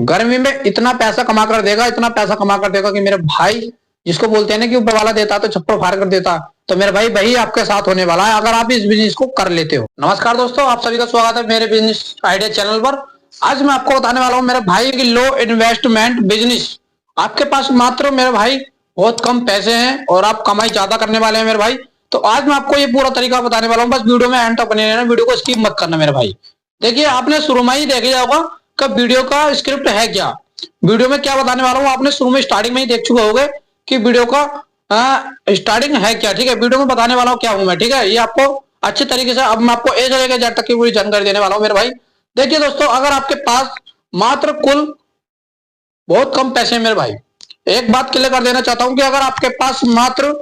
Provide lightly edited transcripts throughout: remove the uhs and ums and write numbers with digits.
गर्मी में इतना पैसा कमा कर देगा, इतना पैसा कमा कर देगा कि मेरे भाई, जिसको बोलते हैं ना कि ऊपर वाला देता तो छप्पर फाड़ कर देता, तो मेरे भाई वही आपके साथ होने वाला है अगर आप इस बिजनेस को कर लेते हो। नमस्कार दोस्तों, आप सभी का स्वागत है मेरे बिजनेस आइडिया चैनल पर। आज मैं आपको बताने वाला हूँ मेरे भाई की लो इन्वेस्टमेंट बिजनेस। आपके पास मात्र मेरे भाई बहुत कम पैसे हैं और आप कमाई ज्यादा करने वाले हैं मेरे भाई। तो आज मैं आपको ये पूरा तरीका बताने वाला हूँ, बस वीडियो में एंड तक बने रहना, वीडियो को स्किप मत करना मेरे भाई। देखिए, आपने शुरू में ही देख लिया होगा कि वीडियो का स्क्रिप्ट है क्या, वीडियो में क्या बताने वाला हूँ आपने शुरू में स्टार्टिंग में ही देख चुके होंगे कि वीडियो का स्टार्टिंग है क्या। ठीक है, वीडियो में बताने वाला हूँ क्या हूँ मैं। ठीक है, ये आपको अच्छे तरीके से अब मैं आपको ए से लेकर जेड तक की पूरी जानकारी देने वाला हूँ मेरे भाई। देखिए दोस्तों, अगर आपके पास मात्र कुल बहुत कम पैसे हैं मेरे भाई, एक बात क्लियर कर देना चाहता हूं कि अगर आपके पास मात्र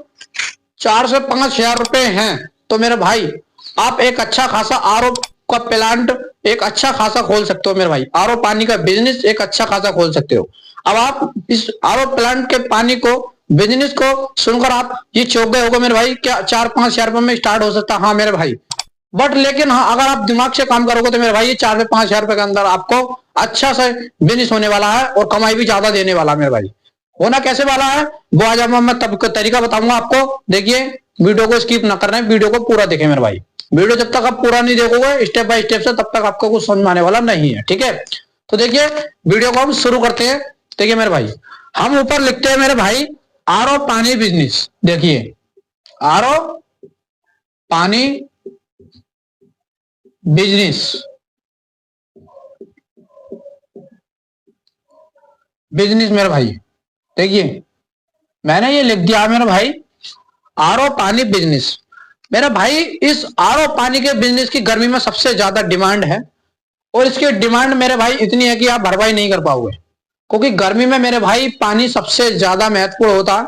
4 से 5 हजार रुपए हैं तो मेरे भाई आप एक अच्छा खासा आरओ का प्लांट एक अच्छा खासा खोल सकते हो मेरे भाई। आरओ पानी का बिजनेस एक अच्छा खासा खोल सकते हो। अब आप इस आरओ प्लांट के पानी को बिजनेस को सुनकर आप ये चौंक गए होगा मेरे भाई, क्या 4-5 हजार रुपए में स्टार्ट हो सकता है? हाँ मेरे भाई, बट लेकिन हाँ, अगर आप दिमाग से काम करोगे तो मेरे भाई ये 4 से 5 हजार रुपए के अंदर आपको अच्छा सा बिजनेस होने वाला है और कमाई भी ज्यादा देने वाला है मेरे भाई। होना कैसे वाला है वो आज मैं तब तरीका बताऊंगा आपको। देखिए, वीडियो को स्किप ना करना है, वीडियो को पूरा देखें मेरे भाई। वीडियो जब तक आप पूरा नहीं देखोगे स्टेप बाय स्टेप से, तब तक आपको कुछ समझ में आने वाला नहीं है। ठीक है, तो देखिए वीडियो को हम शुरू करते हैं। देखिए मेरे भाई, हम ऊपर लिखते हैं मेरे भाई आरओ पानी बिजनेस। देखिए, आरओ पानी बिजनेस, बिजनेस मेरे भाई। देखिए, मैंने ये लिख दिया मेरे भाई आरओ पानी बिजनेस। मेरे भाई, इस आरओ पानी के बिजनेस की गर्मी में सबसे ज्यादा डिमांड है और इसकी डिमांड मेरे भाई इतनी है कि आप भरपाई नहीं कर पाओगे, क्योंकि गर्मी में मेरे भाई पानी सबसे ज्यादा महत्वपूर्ण होता है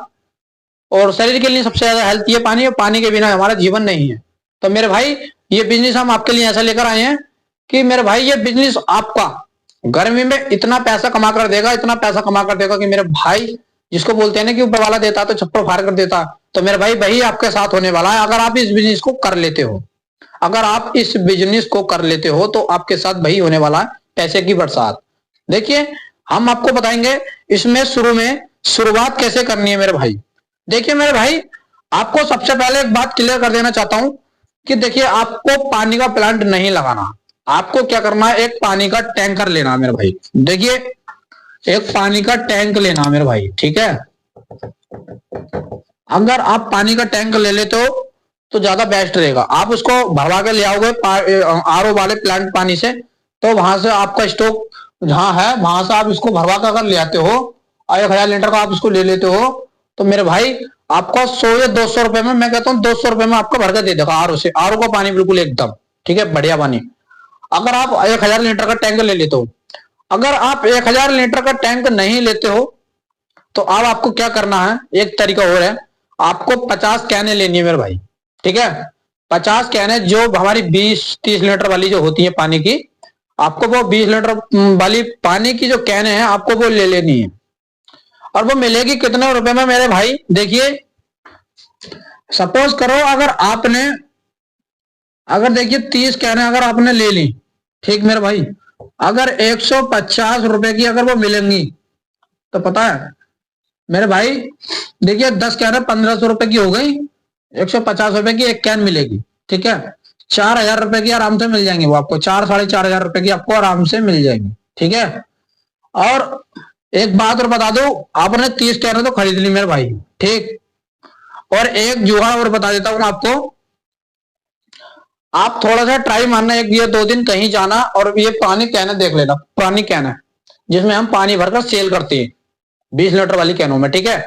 और शरीर के लिए सबसे ज्यादा हेल्थी है पानी, और पानी के बिना हमारा जीवन नहीं है। तो मेरे भाई, ये बिजनेस हम आपके लिए ऐसा लेकर आए हैं कि मेरे भाई ये बिजनेस आपका गर्मी में इतना पैसा कमा कर देगा, इतना पैसा कमा कर देगा कि मेरे भाई, जिसको बोलते हैं ना कि ऊपर वाला देता तो छप्पर फाड़ कर देता, तो मेरे भाई वही आपके साथ होने वाला है अगर आप इस बिजनेस को कर लेते हो। अगर आप इस बिजनेस को कर लेते हो तो आपके साथ वही होने वाला है, पैसे की बरसात। देखिए, हम आपको बताएंगे इसमें शुरू में शुरुआत कैसे करनी है मेरे भाई। देखिए मेरे भाई, आपको सबसे पहले एक बात क्लियर कर देना चाहता हूं कि देखिए, आपको पानी का प्लांट नहीं लगाना। आपको क्या करना है, एक पानी का टैंकर लेना मेरे भाई। देखिए, एक पानी का टैंक लेना मेरे भाई। ठीक है, अगर आप पानी का टैंक ले लेते हो तो ज्यादा बेस्ट रहेगा। आप उसको भरवा के ले आओगे आरओ वाले प्लांट पानी से, तो वहां से आपका स्टॉक जहां है वहां से आप इसको भरवा कर अगर ले आते हो और 1000 लीटर का आप इसको ले लेते हो तो मेरे भाई आपको 100 या 200 रुपए में, मैं कहता हूँ 200 रुपए में आपको भर के दे देगा आरओ से। आरओ का पानी बिल्कुल एकदम ठीक है, बढ़िया पानी। अगर आप 1000 लीटर का टैंक ले लेते हो, अगर आप 1000 लीटर का टैंक नहीं लेते हो तो अब आपको क्या करना है, एक तरीका और है, आपको 50 कैने लेनी है मेरे भाई। ठीक है, 50 कैने जो हमारी 20-30 लीटर वाली जो होती है पानी की, आपको वो 20 लीटर वाली पानी की जो कैने हैं आपको वो ले लेनी है। और वो मिलेगी कितने रुपए में मेरे भाई? देखिए, सपोज करो अगर देखिए 30 कैने अगर आपने ले ली, ठीक मेरे भाई, अगर 150 रुपए की अगर वो मिलेंगी तो पता है मेरे भाई, देखिए 10 कैन 1500 रुपए की हो गई, 150 रुपए की एक कैन मिलेगी। ठीक है, 4000 रुपए की आराम से मिल जाएंगे वो आपको, 4-4.5 हजार रुपए की आपको आराम से मिल जाएंगी। ठीक है, और एक बात और बता दो, आपने 30 कैन तो खरीद ली मेरे भाई। ठीक, और एक जुगाड़ और बता देता हूं आपको, आप थोड़ा सा ट्राई मारना, 1 या 2 दिन कहीं जाना और ये पानी कैन देख लेना, पुरानी कैन है जिसमें हम पानी भरकर सेल करते हैं 20 लीटर वाली कैनों में। ठीक है,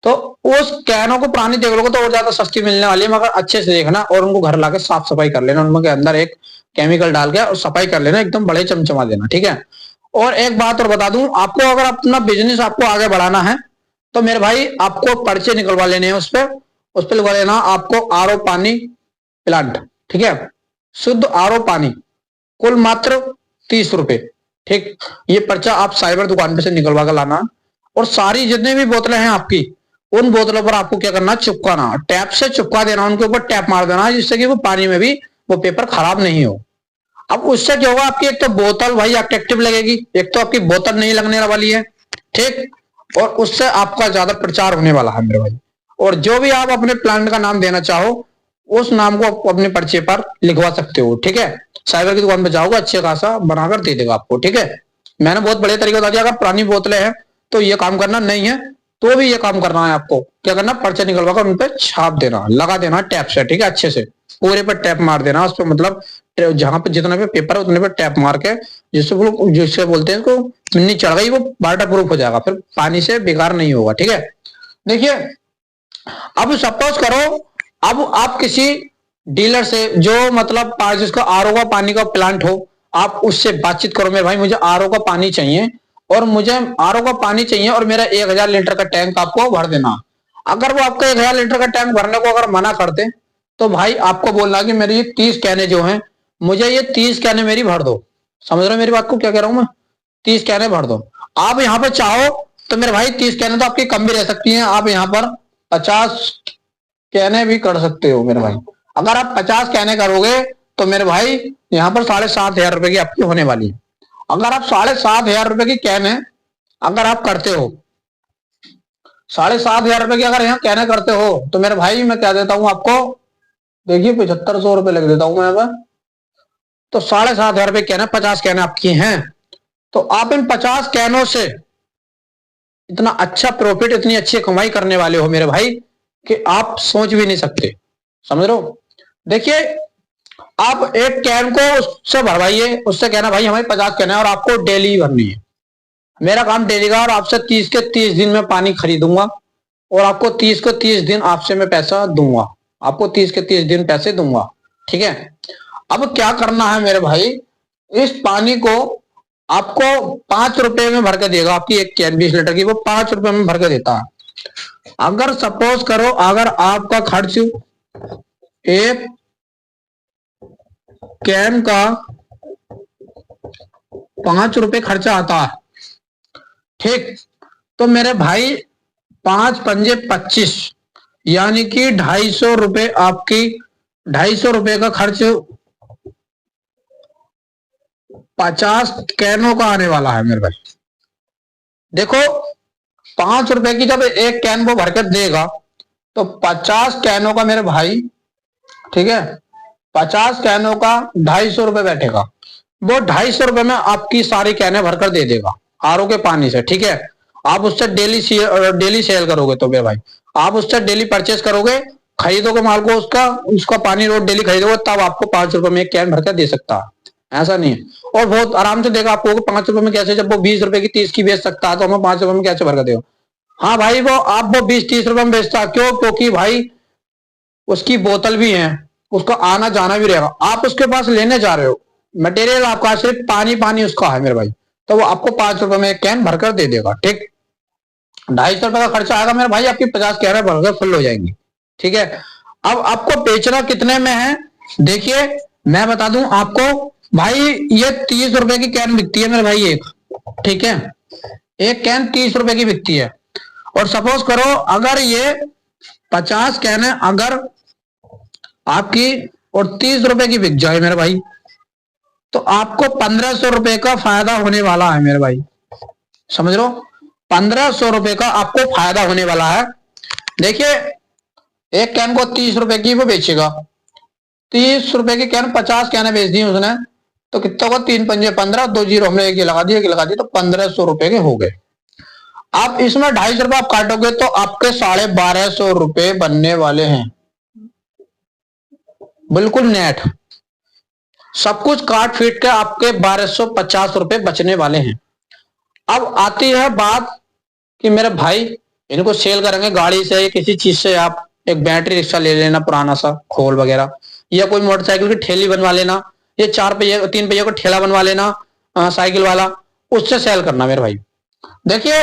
तो उस कैनों को पुरानी देख लोगे तो और ज्यादा सस्ती मिलने वाली है, मगर अच्छे से देखना और उनको घर लाके साफ सफाई कर लेना, उनके अंदर एक केमिकल डाल के और सफाई कर लेना, एकदम बड़े चमचमा देना। ठीक है, और एक बात और बता दूं आपको, अगर अपना बिजनेस आपको आगे बढ़ाना है तो मेरे भाई आपको पर्चे निकलवा लेने हैं, उस पर लिखवा लेना आपको आरओ पानी प्लांट। ठीक है, शुद्ध आरओ पानी, कुल मात्र 30 रुपए। ठीक, ये पर्चा आप साइबर दुकान पे से निकलवा कर लाना, और सारी जितनी भी बोतलें हैं आपकी, उन बोतलों पर आपको क्या करना, चिपकाना, टैप से चिपका देना, उनके ऊपर टैप मार देना, जिससे कि वो पानी में भी वो पेपर खराब नहीं हो। अब उससे क्या होगा, आपकी एक तो बोतल भाई अट्रैक्टिव लगेगी, एक तो आपकी बोतल नहीं लगने वाली है, ठीक, और उससे आपका ज्यादा प्रचार होने वाला है मेरे भाई। और जो भी आप अपने प्लांट का नाम देना चाहो उस नाम को आप अपने पर्चे पर लिखवा सकते हो, ठीक है। साइबर की दुकान पर जाओगे, अच्छे खासा बनाकर दे देगा आपको, ठीक है। मैंने बहुत बड़े तरीके बता दिया। अगर पुरानी बोतलें हैं तो ये काम करना, नहीं है तो भी ये काम करना है आपको। क्या करना, पर्चा निकलवा कर उन पे छाप देना, लगा देना टैप से, ठीक है, अच्छे से पूरे पर टैप मार देना उस पर, मतलब जहां पे जितने पे पेपर है उतने पे टैप मार के, जिससे बोलते हैं इसको मिन्नी चढ़ गई, वो वाटर प्रूफ हो जाएगा, फिर पानी से बेकार नहीं होगा, ठीक है। देखिए, अब सपोज करो, अब आप किसी डीलर से जो मतलब जिसका आरओ का पानी का प्लांट हो, आप उससे बातचीत करो, मेरे भाई मुझे आरओ का पानी चाहिए और मुझे आरओ का पानी चाहिए और मेरा 1000 लीटर का टैंक आपको भर देना। अगर वो आपका 1000 लीटर का टैंक भरने को अगर मना करते तो भाई आपको बोलना कि मेरी 30 कैने जो हैं, मुझे ये 30 कैने मेरी भर दो। समझ रहे हो मेरी बात को, क्या कह रहा हूं मैं, 30 कैने भर दो। आप यहाँ पे चाहो तो मेरे भाई 30 कैने तो आपकी कम भी रह सकती हैं, आप यहाँ पर 50 कहने भी कर सकते हो मेरे भाई। अगर आप 50 कहने करोगे तो मेरे भाई यहाँ पर 7500 रुपए की आपकी होने वाली है। अगर आप 7500 रुपए की कहने अगर आप करते हो, 7500 रुपए की अगर यहाँ कहने करते हो तो मेरे भाई मैं क्या देता हूं आपको, देखिए 7500 रुपए लग देता हूं मैं यहाँ पर। तो 7500 रुपए कहना, 50 कहने आपकी हैं, तो आप इन 50 कहनों से इतना अच्छा प्रॉफिट, इतनी अच्छी कमाई करने वाले हो मेरे भाई कि आप सोच भी नहीं सकते। समझ रहे हो। देखिए, आप एक कैन को उससे भरवाइए, उससे कहना भाई हमें 50 कैन है और आपको डेली भरनी है। मेरा काम डेली का, और आपसे 30 के 30 दिन में पानी खरीदूंगा और आपको 30 को 30 दिन आपसे मैं पैसा दूंगा, आपको 30 के 30 दिन पैसे दूंगा, ठीक है। अब क्या करना है मेरे भाई, इस पानी को आपको 5 रुपए में भर के देगा। आपकी एक कैन 20 लीटर की वो 5 रुपए में भर के देता है। अगर सपोज करो, अगर आपका खर्च एक कैन का 5 रुपए खर्चा आता है, ठीक, तो मेरे भाई 5 पंजे 25, यानी कि 250 रुपए, आपकी 250 रुपए का खर्च 50 कैनों का आने वाला है मेरे भाई। देखो, 5 रुपए की जब एक कैन वो भरकर देगा तो 50 कैनों का मेरे भाई, ठीक है, 50 कैनों का 250 रुपए बैठेगा। वो 250 रुपए में आपकी सारी कैने भरकर दे देगा आरओ के पानी से, ठीक है। आप उससे डेली सेल करोगे तो मेरे भाई, आप उससे डेली परचेस करोगे, खरीदोगे माल को, उसका पानी रोज डेली खरीदोगे, तब आपको 5 रुपए में एक कैन भरकर दे सकता है। ऐसा नहीं है, और बहुत आराम से देगा आपको। 5 रुपए में कैसे, जब वो 20 रुपए की 30 की बेच सकता है तो हमें 5 रुपए में कैसे भरकर देगा। हाँ भाई, वो 20-30 रुपए में बेचता है, क्यों, क्योंकि भाई उसकी बोतल भी है, उसका आना जाना भी रहेगा। आप उसके पास लेने जा रहे हो, मटेरियल आपका सिर्फ पानी पानी उसका है मेरे भाई, तो वो आपको 5 रुपए में एक कैन भरकर दे देगा, ठीक। 250 रुपए का खर्चा आएगा मेरे भाई, आपकी 50 कैन भरकर फुल हो जाएंगी, ठीक है। अब आपको बेचना कितने में है, देखिए मैं बता दूं आपको भाई, ये 30 रुपए की कैन बिकती है मेरे भाई एक, ठीक है, एक कैन 30 रुपए की बिकती है। और सपोज करो अगर ये 50 कैन है अगर आपकी और 30 रुपए की बिक जाए मेरे भाई, तो आपको 1500 रुपए का फायदा होने वाला है मेरे भाई। समझ लो, 1500 रुपए का आपको फायदा होने वाला है। देखिए, एक कैन को 30 रुपए की वो बेचेगा, 30 रुपए की कैन 50 कैन बेच दी उसने, तो कितना होगा, 3 पंजे 15, 2 जीरो हमने एक लगा दी, तो 1500 रुपए के हो गए। आप इसमें 250 रुपए आप काटोगे तो आपके 1250 रुपए बनने वाले हैं, बिल्कुल नेट, सब कुछ काट पीट के आपके 1250 रुपए बचने वाले हैं। अब आती है बात कि मेरे भाई इनको सेल करेंगे गाड़ी से या किसी चीज से, आप एक बैटरी रिक्शा ले लेना पुराना सा खोल वगैरह, या कोई मोटरसाइकिल की ठेली बनवा लेना, ये 4 पहिए 3 पहिए का ठेला बनवा लेना, साइकिल वाला, उससे सेल करना मेरे भाई। देखिए,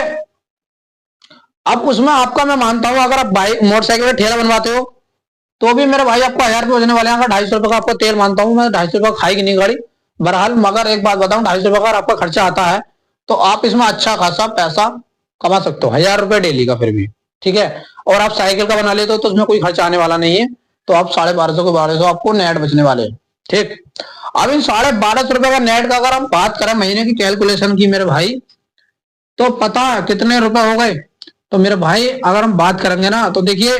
अब उसमें आपका मैं मानता हूं, अगर आप बाइक मोटरसाइकिल का ठेला बनवाते हो तो भी मेरे भाई आपको 1000 रुपए बचने वाले हैं। अगर 250 रुपए का आपको तेल मानता हूं मैं, 250 रुपए खाएगी नहीं गाड़ी बहरहाल, मगर एक बात बताऊं, 250 रुपए का आपका खर्चा आता है तो आप इसमें अच्छा खासा पैसा कमा सकते हो, 1000 रुपए डेली का फिर भी, ठीक है। और आप साइकिल का बना लेते हो तो उसमें कोई खर्चा आने वाला नहीं है, तो आप 1250 को 1200 आपको नेट बचने वाले हैं। ठीक। अब इन 1250 रुपए का नेट का अगर हम बात करें महीने की कैलकुलेशन की मेरे भाई, तो पता है कितने रुपए हो गए। तो मेरे भाई अगर हम बात करेंगे ना तो देखिए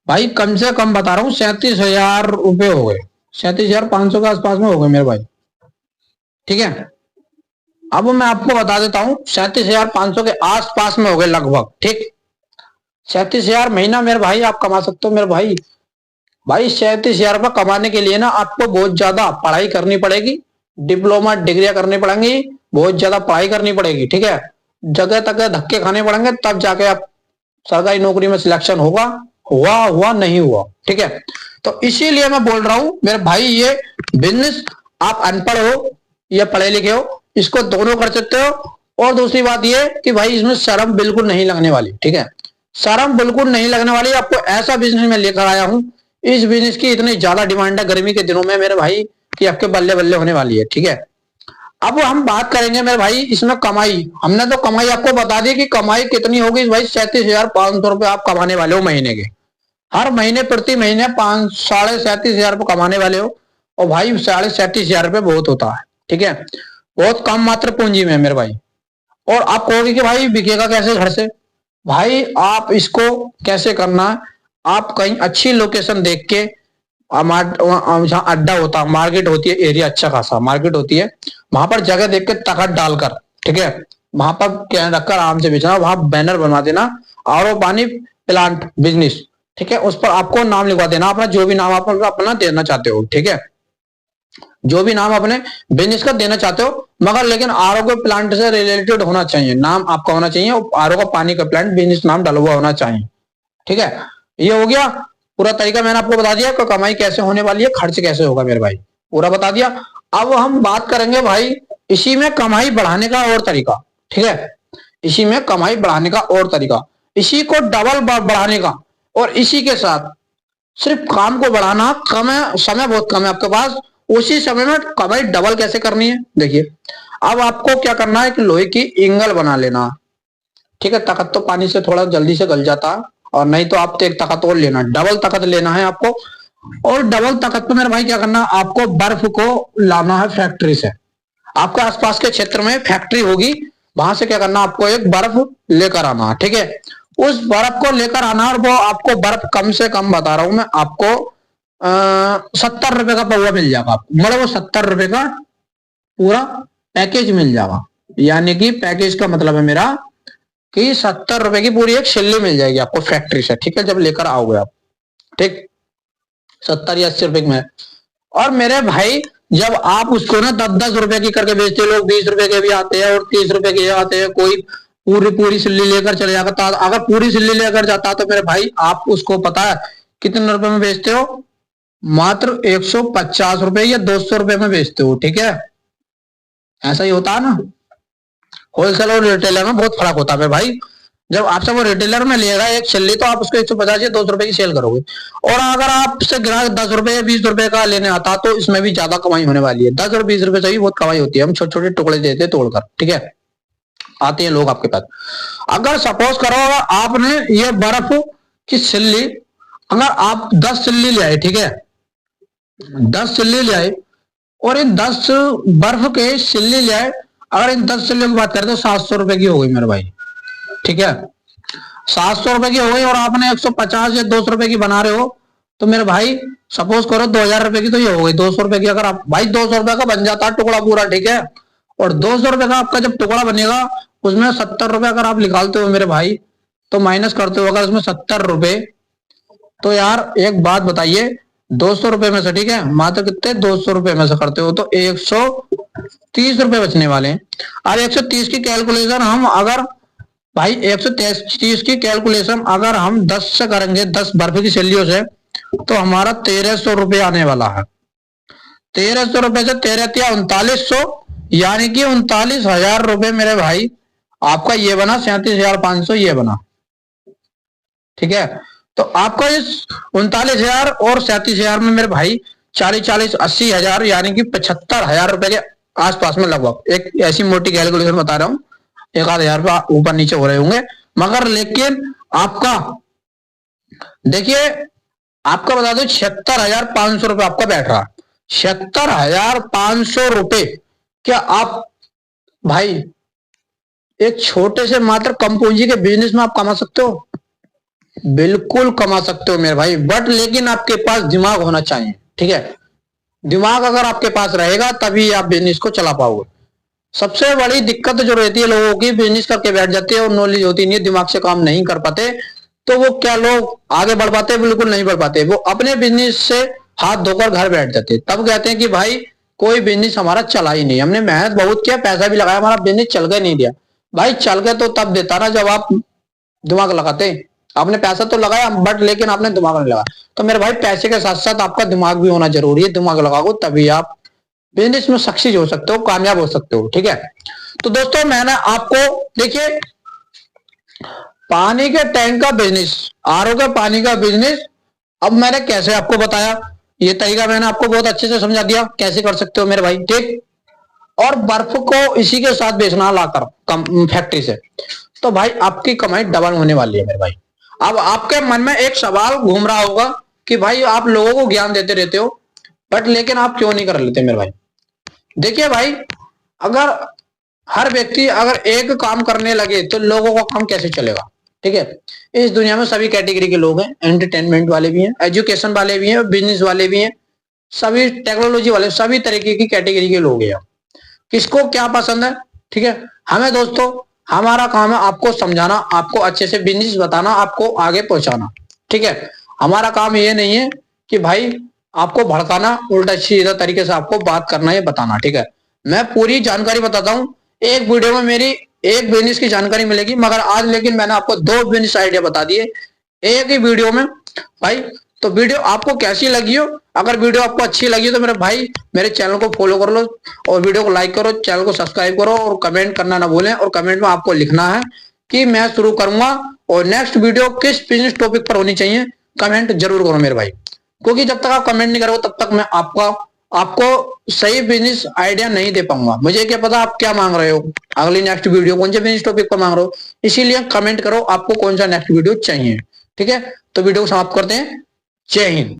भाई, कम से कम बता रहा हूँ 37,000 रुपए हो गए, 37,500 के आसपास में हो गए मेरे भाई। ठीक है, अब मैं आपको बता देता हूँ 37,500 के आसपास में हो गए लगभग। ठीक, 37,000 महीना मेरे भाई आप कमा सकते हो मेरे भाई। भाई 37,000 रुपये कमाने के लिए ना आपको बहुत ज्यादा पढ़ाई करनी पड़ेगी, डिप्लोमा डिग्रियां करनी पड़ेंगी, बहुत ज्यादा पढ़ाई करनी पड़ेगी। ठीक है, जगह तक धक्के खाने पड़ेंगे, तब जाके आप सरकारी नौकरी में सिलेक्शन होगा, हुआ नहीं हुआ। ठीक है, तो इसीलिए मैं बोल रहा हूं मेरे भाई, ये बिजनेस आप अनपढ़ हो या पढ़े लिखे हो, इसको दोनों कर सकते हो। और दूसरी बात ये कि भाई इसमें शर्म बिल्कुल नहीं लगने वाली। ठीक है, शर्म बिल्कुल नहीं लगने वाली। आपको ऐसा बिजनेस में लेकर आया हूं, इस बिजनेस की इतनी ज्यादा डिमांड है गर्मी के दिनों में मेरे भाई कि आपके बल्ले बल्ले होने वाली है। ठीक है, अब हम बात करेंगे मेरे भाई इसमें कमाई। हमने तो कमाई आपको बता दी कि कमाई कितनी होगी भाई, 37,500 रुपए आप कमाने वाले हो महीने के। हर महीने प्रति महीने 37,500 कमाने वाले हो। और भाई 37,500 बहुत होता है। ठीक है, बहुत कम मात्र पूंजी में मेरे भाई। और आप कहोगे कि भाई बिकेगा कैसे घर से। भाई आप इसको कैसे करना है, आप कहीं अच्छी लोकेशन देख के, जहाँ अड्डा होता है, मार्केट होती है, एरिया अच्छा खासा मार्केट होती है, वहां पर जगह देख के तखत डालकर, ठीक है, वहां पर कैन रखकर आराम से बेचना। वहां बैनर बनवा देना, आरओ पानी प्लांट बिजनेस। ठीक है, उस पर आपको नाम लिखवा देना अपना, जो भी नाम आप अपना देना चाहते हो। ठीक है, जो भी नाम अपने बिजनेस का देना चाहते हो, मगर लेकिन आरओ के प्लांट से रिलेटेड होना चाहिए, नाम आपका होना चाहिए, आरओ का पानी का प्लांट बिजनेस नाम डला हुआ होना चाहिए। ठीक है, ये हो गया पूरा तरीका, मैंने आपको बता दिया कि कमाई कैसे होने वाली है, खर्च कैसे होगा मेरे भाई, पूरा बता दिया। अब हम बात करेंगे भाई इसी में कमाई बढ़ाने का और तरीका। ठीक है, इसी में कमाई बढ़ाने का और तरीका, इसी को डबल बढ़ाने का, और इसी के साथ सिर्फ काम को बढ़ाना कम है, समय बहुत कम है आपके पास, उसी समय में कमाई डबल कैसे करनी है देखिए। अब आपको क्या करना है कि लोहे की इंगल बना लेना। ठीक है, तखत तो पानी से थोड़ा जल्दी से गल जाता है, और नहीं तो आप तो एक तखत और लेना, डबल तखत लेना है आपको। और डबल तखत पे मेरे भाई क्या करना, आपको बर्फ को लाना है फैक्ट्री से। आपके आसपास के क्षेत्र में फैक्ट्री होगी, वहां से क्या करना, आपको एक बर्फ लेकर आना। ठीक है, उस बर्फ को लेकर आना, और वो आपको बर्फ कम से कम बता रहा हूं मैं आपको 70 रुपए का पौवा मिल जाएगा आपको, मतलब वो 70 रुपए का पूरा पैकेज मिल जाएगा। यानी कि पैकेज का मतलब है मेरा कि 70 रुपए की पूरी एक सिल्ली मिल जाएगी आपको फैक्ट्री से। ठीक है, जब लेकर आओगे आप, ठीक, 70 या 80 रुपए में। और मेरे भाई जब आप उसको ना 10-10 रुपए की करके बेचते, लोग 20 रुपए के भी आते हैं और 30 रुपए के आते हैं, कोई पूरी पूरी सिल्ली लेकर चले जाता। अगर पूरी सिल्ली लेकर जाता तो मेरे भाई आप उसको पता है कितने रुपए में बेचते हो, मात्र 150 रुपए या 200 रुपए में बेचते हो। ठीक है, ऐसा ही होता है ना, होलसेल और रिटेलर में बहुत फर्क होता है मेरे भाई। जब आपसे वो रिटेलर में लेगा एक छिल्ली, तो आप उसको 150 या 200 रुपए की सेल करोगे। और अगर आपसे ग्राहक 10 रुपए या 20 रुपए का लेने आता, तो इसमें भी ज्यादा कमाई होने वाली है। 10 और 20 रुपए से भी बहुत कमाई होती है, हम छोटे छोटे टुकड़े देते हैं तोड़कर। ठीक है, आते हैं लोग आपके पास। अगर सपोज करो आपने ये बर्फ की सिल्ली, अगर आप 10 सिल्ली ले आए, ठीक है, 10 सिल्ली ले आए, और इन 10 बर्फ के सिल्ली ले आए, अगर इन 10 सिल्लियों की बात करें तो 700 रुपए की हो गई मेरे भाई। ठीक है, 700 रुपए की हो गई, और आपने 150 या 200 रुपए की बना रहे हो, तो मेरे भाई सपोज करो 2,000 रुपए की तो ये हो गई। 200 रुपए की अगर आप भाई 200 रुपए का बन जाता है टुकड़ा पूरा। ठीक है, और 200 रुपए का आपका जब टुकड़ा बनेगा, उसमें 70 रुपए अगर आप निकालते हो मेरे भाई, तो माइनस करते हो अगर उसमें 70 रुपए, तो यार एक बात बताइए, 200 रुपए में से, ठीक है, मात्र कितने, 200 रुपए में से करते हो तो 130 रुपए बचने वाले हैं। अब 130 की कैलकुलेशन हम अगर भाई 130 की कैलकुलेशन अगर हम 10 से करेंगे, 10 बर्फ की सिल्लियों से, तो हमारा 1,300 रुपए आने वाला है। 1,300 रुपए से 13 या 3900, यानी कि 39,000 रुपए मेरे भाई आपका ये बना, 37,500 ये बना। ठीक है, तो आपका इस 39,000 और 37,000 में मेरे भाई 40-40-80,000, यानी कि 75,000 रुपए के आसपास में लगभग, एक ऐसी मोटी कैलकुलेशन बता रहा हूँ, 1,000 रुपया ऊपर नीचे हो रहे होंगे, मगर लेकिन आपका देखिए आपका बता दो 76,500 रुपये आपका बैठ रहा। 76,500 रुपये। क्या आप भाई एक छोटे से मात्र कम पूंजी के बिजनेस में आप कमा सकते हो? बिल्कुल कमा सकते हो मेरे भाई, बट लेकिन आपके पास दिमाग होना चाहिए। ठीक है, दिमाग अगर आपके पास रहेगा तभी आप बिजनेस को चला पाओगे। सबसे बड़ी दिक्कत जो रहती है लोगों की, बिजनेस करके बैठ जाते हैं और नॉलेज होती नहीं है, दिमाग से काम नहीं कर पाते, तो वो क्या लोग आगे बढ़ पाते? बिल्कुल नहीं बढ़ पाते। वो अपने बिजनेस से हाथ धोकर घर बैठ जाते, तब कहते हैं कि भाई कोई बिजनेस हमारा चला ही नहीं, हमने मेहनत बहुत किया, पैसा भी लगाया, हमारा बिजनेस चल के नहीं दिया। भाई चल के तो तब देता ना जब आप दिमाग लगाते। आपने पैसा तो लगाया बट लेकिन आपने दिमाग नहीं लगा। तो मेरे भाई पैसे के साथ साथ आपका दिमाग भी होना जरूरी है, दिमाग लगाओ तभी आप बिजनेस में सक्सेस हो सकते हो, कामयाब हो सकते हो। ठीक है, तो दोस्तों मैंने आपको देखिए पानी के टैंक का बिजनेस, आरओ के पानी का बिजनेस, अब मैंने कैसे आपको बताया, ये तरीका मैंने आपको बहुत अच्छे से समझा दिया कैसे कर सकते हो मेरे भाई। ठीक, और बर्फ को इसी के साथ बेचना लाकर फैक्ट्री से, तो भाई आपकी कमाई डबल होने वाली है मेरे भाई। अब आपके मन में एक सवाल घूम रहा होगा कि भाई आप लोगों को ज्ञान देते रहते हो बट लेकिन आप क्यों नहीं कर लेते मेरे भाई। देखिए भाई, अगर हर व्यक्ति अगर एक काम करने लगे तो लोगों का काम कैसे चलेगा? ठीक है, इस दुनिया में सभी कैटेगरी के लोग हैं, एंटरटेनमेंट वाले भी हैं, एजुकेशन वाले भी हैं, बिजनेस वाले भी हैं, सभी टेक्नोलॉजी वाले, सभी तरीके की कैटेगरी के लोग हैं। किसको क्या पसंद है? ठीक है, हमें दोस्तों हमारा काम है आपको समझाना, आपको अच्छे से बिजनेस बताना, आपको आगे पहुंचाना। ठीक है, हमारा काम ये नहीं है कि भाई आपको भड़काना, उल्टा सीधा तरीके से आपको बात करना है बताना। ठीक है, मैं पूरी जानकारी बताता हूँ, एक वीडियो में मेरी एक बिजनेस की जानकारी मिलेगी, मगर आज लेकिन मैंने आपको 2 बिजनेस आइडिया बता दिए एक ही वीडियो में भाई। तो वीडियो आपको कैसी लगी हो, अगर वीडियो आपको अच्छी लगी तो मेरे भाई मेरे चैनल को फॉलो कर लो और वीडियो को लाइक करो, चैनल को सब्सक्राइब करो और कमेंट करना ना भूलें। और कमेंट में आपको लिखना है कि मैं शुरू करूंगा और नेक्स्ट वीडियो किस बिजनेस टॉपिक पर होनी चाहिए, कमेंट जरूर करो मेरे भाई, क्योंकि जब तक आप कमेंट नहीं करोगे तब तक मैं आपको सही बिजनेस आइडिया नहीं दे पाऊंगा। मुझे क्या पता आप क्या मांग रहे हो, अगली नेक्स्ट वीडियो कौन से बिजनेस टॉपिक पर मांग रहे हो, इसीलिए कमेंट करो आपको कौन सा नेक्स्ट वीडियो चाहिए। ठीक है, तो वीडियो को समाप्त करते हैं। जय हिंद।